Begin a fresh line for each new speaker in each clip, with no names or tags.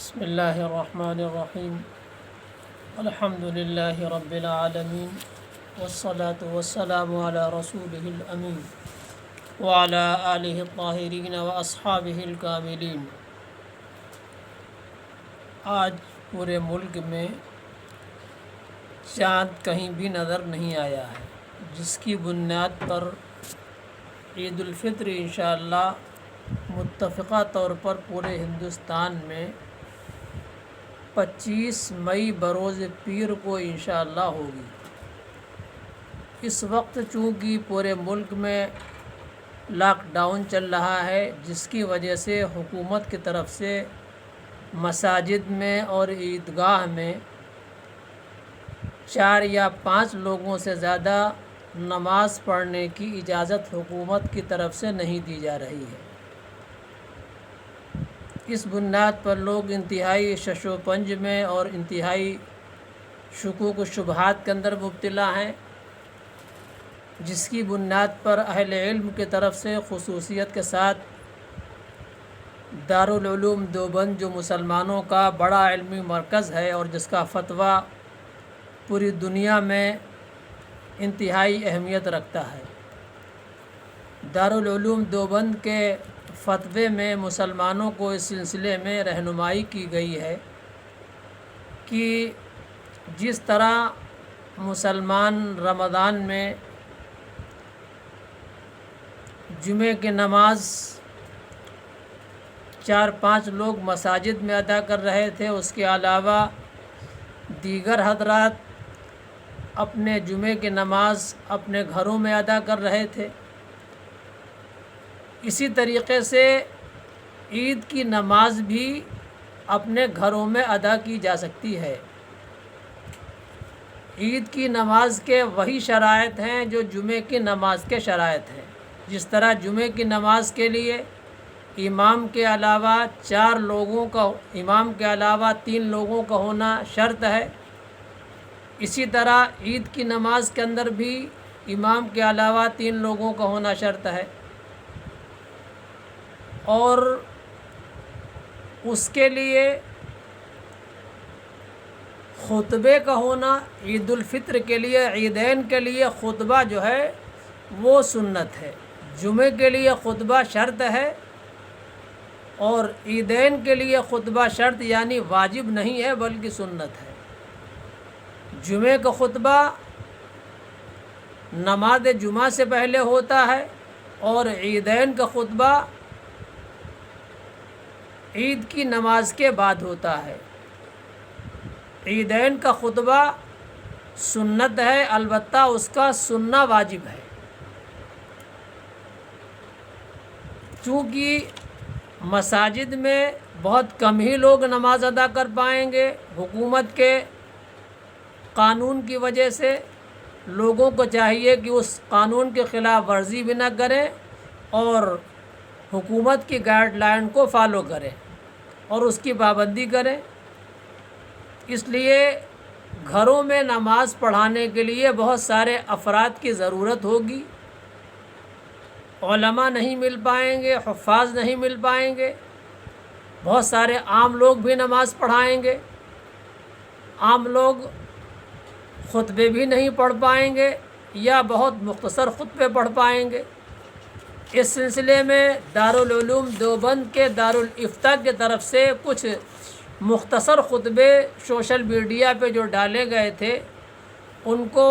بسم اللہ الرحمن الرحیم الحمد للہ رب العالمین والصلاة والسلام علی رسولہ الامین وعلی آلہ الطاہرین واصحابہ الکاملین۔ آج پورے ملک میں چاند کہیں بھی نظر نہیں آیا ہے، جس کی بنیاد پر عید الفطر انشاءاللہ متفقہ طور پر پورے ہندوستان میں 25 مئی بروز پیر کو انشاءاللہ ہوگی۔ اس وقت چونکہ پورے ملک میں لاک ڈاؤن چل رہا ہے، جس کی وجہ سے حکومت کی طرف سے مساجد میں اور عیدگاہ میں 4 یا 5 لوگوں سے زیادہ نماز پڑھنے کی اجازت حکومت کی طرف سے نہیں دی جا رہی ہے۔ اس بنیاد پر لوگ انتہائی شش و پنج میں اور انتہائی شکوک و شبہات کے اندر مبتلا ہیں، جس کی بنیاد پر اہل علم کی طرف سے خصوصیت کے ساتھ دارالعلوم دیوبند جو مسلمانوں کا بڑا علمی مرکز ہے اور جس کا فتویٰ پوری دنیا میں انتہائی اہمیت رکھتا ہے، دارالعلوم دیوبند کے فتوے میں مسلمانوں کو اس سلسلے میں رہنمائی کی گئی ہے کہ جس طرح مسلمان رمضان میں جمعے کی نماز 4-5 لوگ مساجد میں ادا کر رہے تھے، اس کے علاوہ دیگر حضرات اپنے جمعے کی نماز اپنے گھروں میں ادا کر رہے تھے، اسی طریقے سے عید کی نماز بھی اپنے گھروں میں ادا کی جا سکتی ہے۔ عید کی نماز کے وہی شرائط ہیں جو جمعے کی نماز کے شرائط ہیں۔ جس طرح جمعے کی نماز کے لیے امام کے علاوہ 3 لوگوں کا ہونا شرط ہے، اسی طرح عید کی نماز کے اندر بھی امام کے علاوہ 3 لوگوں کا ہونا شرط ہے، اور اس کے لیے خطبے کا ہونا عید الفطر کے لیے، عیدین کے لیے خطبہ جو ہے وہ سنت ہے۔ جمعے کے لیے خطبہ شرط ہے اور عیدین کے لیے خطبہ شرط یعنی واجب نہیں ہے بلکہ سنت ہے۔ جمعے کا خطبہ نماز جمعہ سے پہلے ہوتا ہے اور عیدین کا خطبہ عید کی نماز کے بعد ہوتا ہے۔ عیدین کا خطبہ سنت ہے، البتہ اس کا سننا واجب ہے، چونکہ مساجد میں بہت کم ہی لوگ نماز ادا کر پائیں گے۔ حکومت کے قانون کی وجہ سے لوگوں کو چاہیے کہ اس قانون کی خلاف ورزی بھی نہ کریں اور حکومت کی گائیڈ لائن کو فالو کریں اور اس کی پابندی کریں۔ اس لیے گھروں میں نماز پڑھانے کے لیے بہت سارے افراد کی ضرورت ہوگی، علماء نہیں مل پائیں گے، حفاظ نہیں مل پائیں گے، بہت سارے عام لوگ بھی نماز پڑھائیں گے، عام لوگ خطبے بھی نہیں پڑھ پائیں گے یا بہت مختصر خطبے پڑھ پائیں گے۔ اس سلسلے میں دارالعلوم دیوبند کے دارالافتاء کی طرف سے کچھ مختصر خطبے سوشل میڈیا پہ جو ڈالے گئے تھے ان کو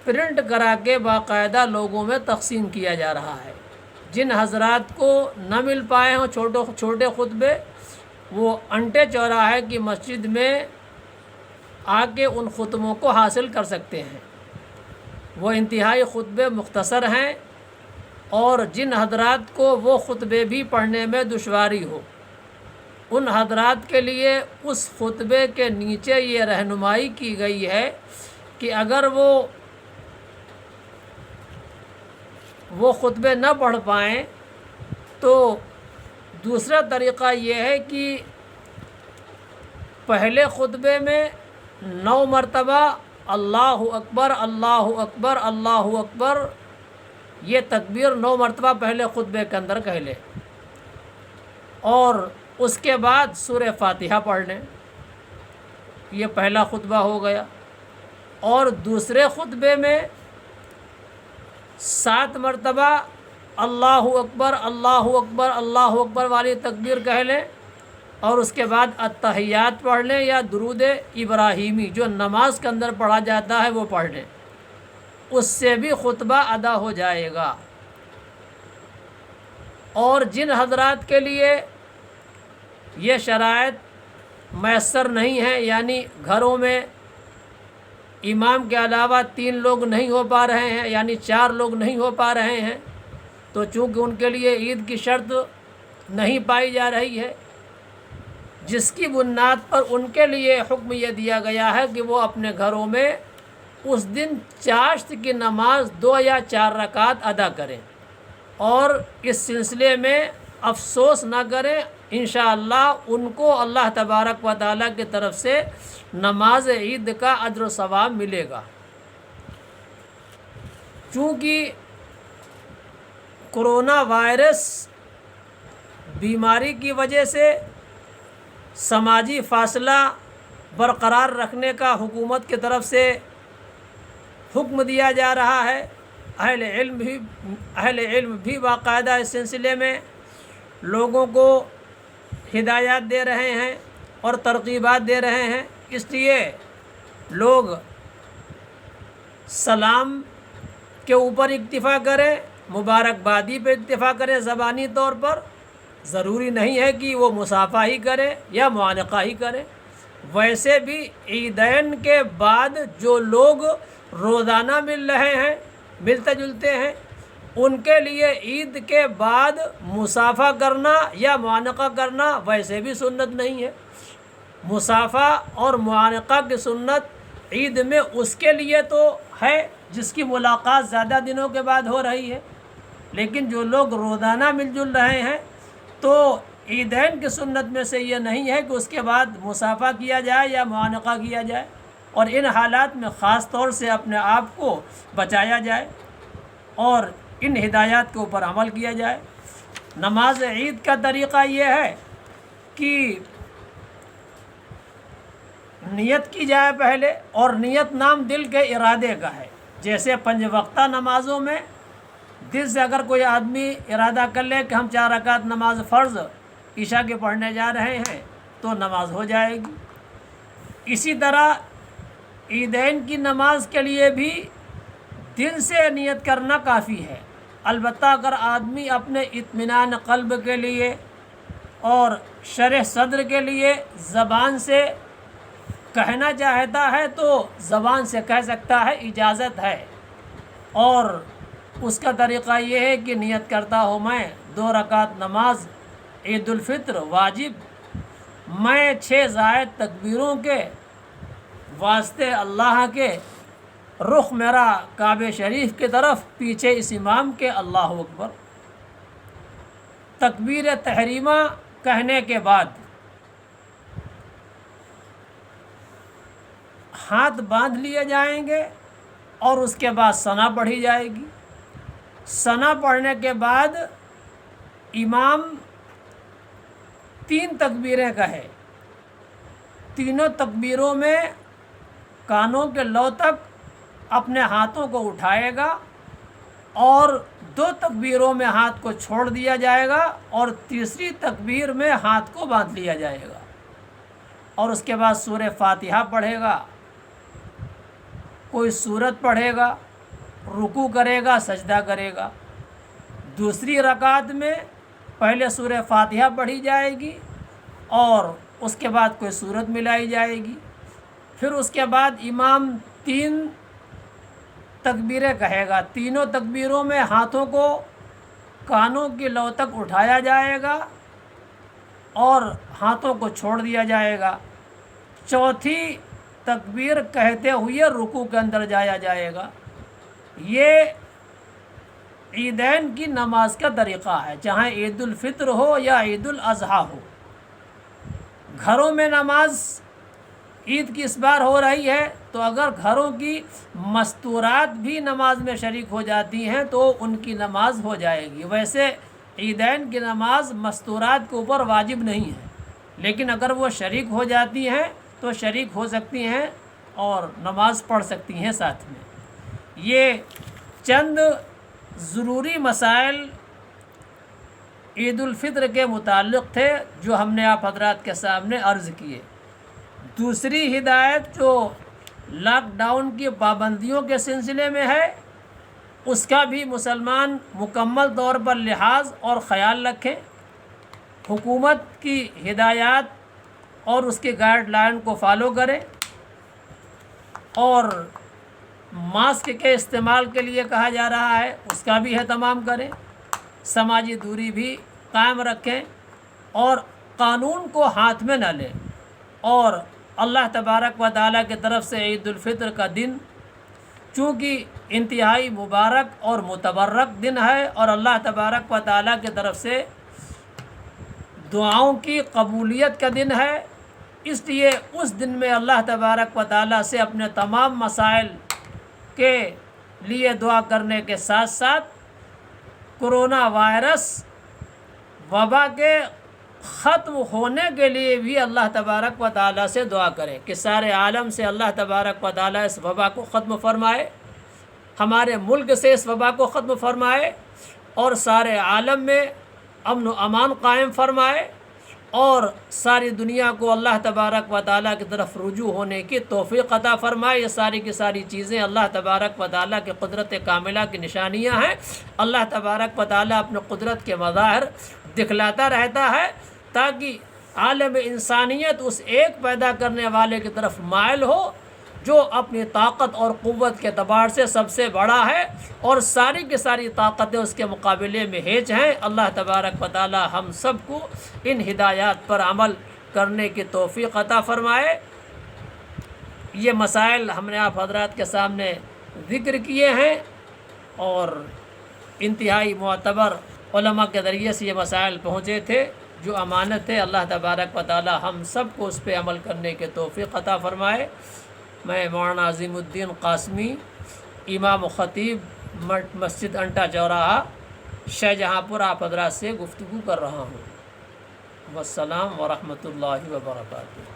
پرنٹ کرا کے باقاعدہ لوگوں میں تقسیم کیا جا رہا ہے۔ جن حضرات کو نہ مل پائے ہوں چھوٹے خطبے، وہ انٹے چوراہے کی مسجد میں آ کے ان خطبوں کو حاصل کر سکتے ہیں۔ وہ انتہائی خطبے مختصر ہیں، اور جن حضرات کو وہ خطبے بھی پڑھنے میں دشواری ہو ان حضرات کے لیے اس خطبے کے نیچے یہ رہنمائی کی گئی ہے کہ اگر وہ خطبے نہ پڑھ پائیں تو دوسرا طریقہ یہ ہے کہ پہلے خطبے میں 9 مرتبہ اللہ اکبر اللہ اکبر اللہ اکبر یہ تکبیر 9 مرتبہ پہلے خطبے کے اندر کہہ لے، اور اس کے بعد سورہ فاتحہ پڑھ لیں. یہ پہلا خطبہ ہو گیا. اور دوسرے خطبے میں 7 مرتبہ اللہ اکبر اللہ اکبر اللہ اکبر والی تکبیر کہہ لیں، اور اس کے بعد التحیات پڑھ لیں یا درود ابراہیمی جو نماز کے اندر پڑھا جاتا ہے وہ پڑھ لیں. اس سے بھی خطبہ ادا ہو جائے گا. اور جن حضرات کے لیے یہ شرائط میسر نہیں ہیں، یعنی گھروں میں امام کے علاوہ 3 لوگ نہیں ہو پا رہے ہیں، یعنی 4 لوگ نہیں ہو پا رہے ہیں، تو چونکہ ان کے لیے عید کی شرط نہیں پائی جا رہی ہے، جس کی بنیاد پر ان کے لیے حکم یہ دیا گیا ہے کہ وہ اپنے گھروں میں اس دن چاشت کی نماز 2 یا 4 رکعت ادا کریں، اور اس سلسلے میں افسوس نہ کریں. انشاءاللہ ان کو اللہ تبارک و تعالیٰ کی طرف سے نماز عید کا اجر و ثواب ملے گا. چونکہ کرونا وائرس بیماری کی وجہ سے سماجی فاصلہ برقرار رکھنے کا حکومت کی طرف سے حکم دیا جا رہا ہے. اہل علم بھی باقاعدہ اس سلسلے میں لوگوں کو ہدایات دے رہے ہیں اور ترغیبات دے رہے ہیں. اس لیے لوگ سلام کے اوپر اکتفا کریں، مبارکبادی پہ اکتفا کریں زبانی طور پر. ضروری نہیں ہے کہ وہ مصافحہ ہی کرے یا معانقہ ہی کرے. ویسے بھی عیدین کے بعد جو لوگ روزانہ مل رہے ہیں، ملتے جلتے ہیں، ان کے لیے عید کے بعد مصافحہ کرنا یا معانقہ کرنا ویسے بھی سنت نہیں ہے. مصافحہ اور معانقہ کی سنت عید میں اس کے لیے تو ہے جس کی ملاقات زیادہ دنوں کے بعد ہو رہی ہے، لیکن جو لوگ روزانہ مل جل رہے ہیں تو عیدین کی سنت میں سے یہ نہیں ہے کہ اس کے بعد مصافحہ کیا جائے یا معانقہ کیا جائے. اور ان حالات میں خاص طور سے اپنے آپ کو بچایا جائے اور ان ہدایات کے اوپر عمل کیا جائے. نماز عید کا طریقہ یہ ہے کہ نیت کی جائے پہلے، اور نیت نام دل کے ارادے کا ہے. جیسے 5 وقتہ نمازوں میں دل سے اگر کوئی آدمی ارادہ کر لے کہ ہم 4 رکعت نماز فرض عشاء کے پڑھنے جا رہے ہیں تو نماز ہو جائے گی. اسی طرح عیدین کی نماز کے لیے بھی دل سے نیت کرنا کافی ہے. البتہ اگر آدمی اپنے اطمینان قلب کے لیے اور شرح صدر کے لیے زبان سے کہنا چاہتا ہے تو زبان سے کہہ سکتا ہے، اجازت ہے. اور اس کا طریقہ یہ ہے کہ نیت کرتا ہوں میں 2 رکعت نماز عید الفطر واجب، میں 6 زائد تکبیروں کے واسطے اللہ کے رخ میرا کعبہ شریف کی طرف، پیچھے اس امام کے اللہ اکبر. تکبیر تحریمہ کہنے کے بعد ہاتھ باندھ لیے جائیں گے اور اس کے بعد ثنا پڑھی جائے گی. ثنا پڑھنے کے بعد امام 3 تکبیریں کہے. تینوں تکبیروں میں کانوں کے لو تک اپنے ہاتھوں کو اٹھائے گا، اور 2 تکبیروں میں ہاتھ کو چھوڑ دیا جائے گا، اور تیسری تکبیر میں ہاتھ کو باندھ لیا جائے گا. اور اس کے بعد سورہ فاتحہ پڑھے گا، کوئی سورت پڑھے گا، رکوع کرے گا، سجدہ کرے گا. دوسری رکعت میں پہلے سورہ فاتحہ پڑھی جائے گی اور اس کے بعد کوئی سورت ملائی جائے گی. پھر اس کے بعد امام 3 تکبیریں کہے گا. تینوں تکبیروں میں ہاتھوں کو کانوں کی لو تک اٹھایا جائے گا اور ہاتھوں کو چھوڑ دیا جائے گا. چوتھی تکبیر کہتے ہوئے رکوع کے اندر جایا جائے گا. یہ عیدین کی نماز کا طریقہ ہے، چاہے عید الفطر ہو یا عید الاضحیٰ ہو. گھروں میں نماز عید کی اس بار ہو رہی ہے تو اگر گھروں کی مستورات بھی نماز میں شریک ہو جاتی ہیں تو ان کی نماز ہو جائے گی. ویسے عیدین کی نماز مستورات کے اوپر واجب نہیں ہے، لیکن اگر وہ شریک ہو جاتی ہیں تو شریک ہو سکتی ہیں اور نماز پڑھ سکتی ہیں ساتھ میں۔ یہ چند ضروری مسائل عید الفطر کے متعلق تھے جو ہم نے آپ حضرات کے سامنے عرض کیے۔ دوسری ہدایت جو لاک ڈاؤن کی پابندیوں کے سلسلے میں ہے، اس کا بھی مسلمان مکمل طور پر لحاظ اور خیال رکھیں، حکومت کی ہدایات اور اس کے گائیڈ لائن کو فالو کریں، اور ماسک کے استعمال کے لیے کہا جا رہا ہے اس کا بھی اہتمام کریں، سماجی دوری بھی قائم رکھیں اور قانون کو ہاتھ میں نہ لیں۔ اور اللہ تبارک و تعالیٰ کی طرف سے عید الفطر کا دن چونکہ انتہائی مبارک اور متبرک دن ہے اور اللہ تبارک و تعالیٰ کی طرف سے دعاؤں کی قبولیت کا دن ہے، اس لیے اس دن میں اللہ تبارک و تعالیٰ سے اپنے تمام مسائل کے لیے دعا کرنے کے ساتھ ساتھ کرونا وائرس وبا کے ختم ہونے کے لیے بھی اللہ تبارک و تعالیٰ سے دعا کریں کہ سارے عالم سے اللہ تبارک و تعالیٰ اس وبا کو ختم فرمائے، ہمارے ملک سے اس وبا کو ختم فرمائے اور سارے عالم میں امن و امان قائم فرمائے، اور ساری دنیا کو اللہ تبارک و تعالیٰ کی طرف رجوع ہونے کی توفیق عطا فرمائے۔ یہ ساری کی ساری چیزیں اللہ تبارک و تعالیٰ کی قدرت کاملہ کی نشانیاں ہیں۔ اللہ تبارک و تعالیٰ اپنے قدرت کے مظاہر دکھلاتا رہتا ہے تاکہ عالم انسانیت اس ایک پیدا کرنے والے کی طرف مائل ہو جو اپنی طاقت اور قوت کے اعتبار سے سب سے بڑا ہے، اور ساری کی ساری طاقتیں اس کے مقابلے میں ہیچ ہیں۔ اللہ تبارک و تعالی ہم سب کو ان ہدایات پر عمل کرنے کی توفیق عطا فرمائے۔ یہ مسائل ہم نے آپ حضرات کے سامنے ذکر کیے ہیں، اور انتہائی معتبر علماء کے ذریعے سے یہ مسائل پہنچے تھے جو امانت ہے۔ اللہ تبارک و تعالی ہم سب کو اس پہ عمل کرنے کے توفیق عطا فرمائے۔ میں مولانا عظیم الدین قاسمی، امام و خطیب مسجد انٹا چوراہا، شاہجہاں پور، آپ حضرات سے گفتگو کر رہا ہوں۔ والسلام ورحمۃ اللہ وبرکاتہ۔